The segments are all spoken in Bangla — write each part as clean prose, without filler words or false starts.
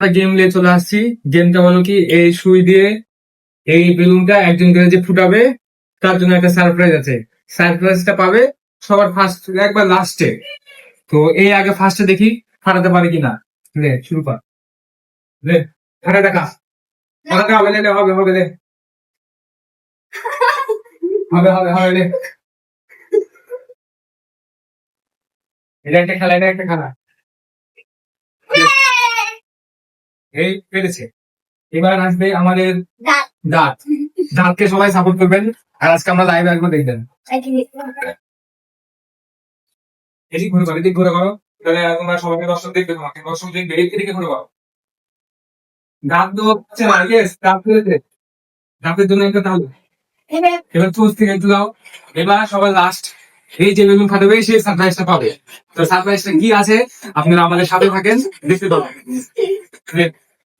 গেম নিয়ে চলে আসছি। গেমটা হলো কি, এই সুই দিয়ে এই বেলুনটা একজন করে যে ফুটাবে তার জন্য একটা সারপ্রাইজ আছে। সারপ্রাইজটা পাবে সবার ফার্স্ট, একবার লাস্টে। তো এই আগে ফার্স্টে দেখি ফাটাতে পারে কিনা। লে শুরু কর, লে ফাটা দেখা, ফাটাতে হবে, লে হবে হবে, লে হবে হবে হবে, লে এটা একটা খেলা, এটা একটা খেলা। এই পেরেছে। এবার আসবে আমাদের দাঁত। দাঁতকে সবাই সাপোর্ট করবেন, আর আজকে আমরা লাইভ আসবো, দেখবেন। এদিক ঘুরে করো, এদিক ঘুরে করো, তাহলে তোমরা সবাইকে দর্শক দেখবে, তোমাকে দর্শক দেখবে, এদিকে ঘুরে করো। দাঁত তো হচ্ছে না, ইয়েস দাঁত ফেলেছে, দাঁতের জন্য একটা তাহলে এবার চুজ থেকে একটু দাও। এবার সবাই লাস্ট, এই যে বেলুন ফাটাবে সেই সারপ্রাইজটা পাবে। তো সারপ্রাইজটা কি আছে আপনারা আমাদের সাথে থাকেন, দেখতে পাবেন।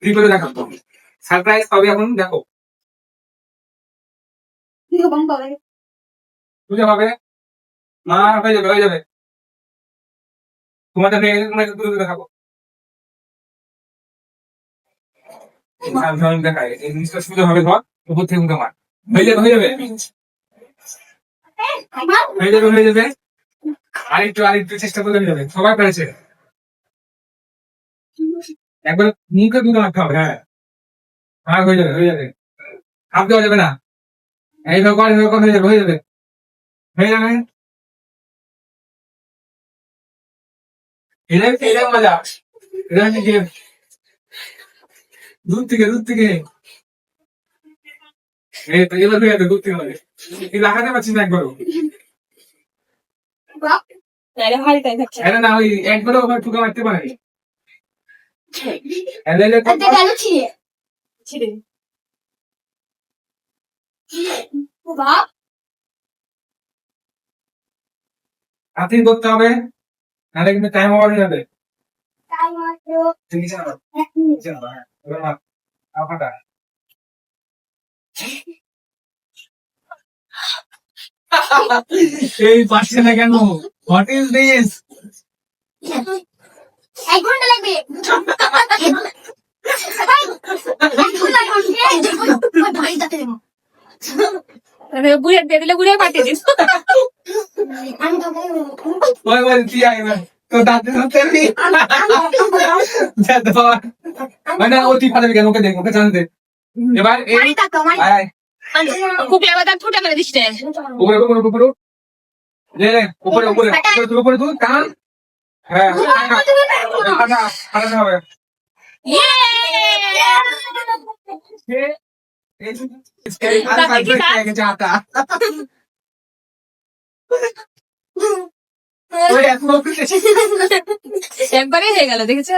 কি করে দেখাবো সারপ্রাইজ পাবে, এখন দেখো বুঝে পাবে। না হয়ে যাবে, হয়ে যাবে, তোমাদের দেখাবো। দেখায় এই জিনিসটা সুবিধা হবে, ধর উপর থেকে উঠে মার, হয়ে যাবে হয়ে যাবে হয়ে যাবে হয়ে যাবে। আরেকটু আরেকটু চেষ্টা করলে হয়ে যাবে, সবাই পেরেছে। একবার মুখে দুটো মারতে হবে। হ্যাঁ হ্যাঁ, হয়ে যাবে হয়ে যাবে, হাত দেওয়া যাবে না। এইভাবে কর, এইভাবে কর, হয়ে যাবে হয়ে যাবে হয়ে যাবে। এটাই এটাই মজা, এটা হচ্ছে গেম। দূর থেকে দূর থেকে, এই তো এবার হয়ে যাবে, দূর থেকে হবে। এই লাগাতে পারছি না একবারও। এটা না, ওই একবারও আমার ঠুকা মারতে পারে। হাতেই করতে হবে, নাহলে কিন্তু টাইম ওভার হয়ে যাবে। তুমি জানো, জানো, হ্যাঁ এবার মার, আপাটা। এই পারছে না কেন? What is this? 1 ঘন্টা লাগবে। বুড়িয়া দিয়ে দিলে বুড়িয়া পাঠিয়ে দিস। ওই বল কি আইবে তো দাঁতে ধরতে নি যা মানে ওটি ফাটাবে কেন, ওকে দেখ, ওকে জানতে। এবার এই আয় খুব এবার দাঁত ফুটা মেরে দিস রে। উপরে উপরে উপরে লে লে, উপরে উপরে উপরে উপরে তুই টান। হ্যাঁ ফাটা ফাটাতে হবে। ইয়ে! এই আর ফাটবে কি জাতা। ওই এত একবারে হয়ে গেল, দেখেছো?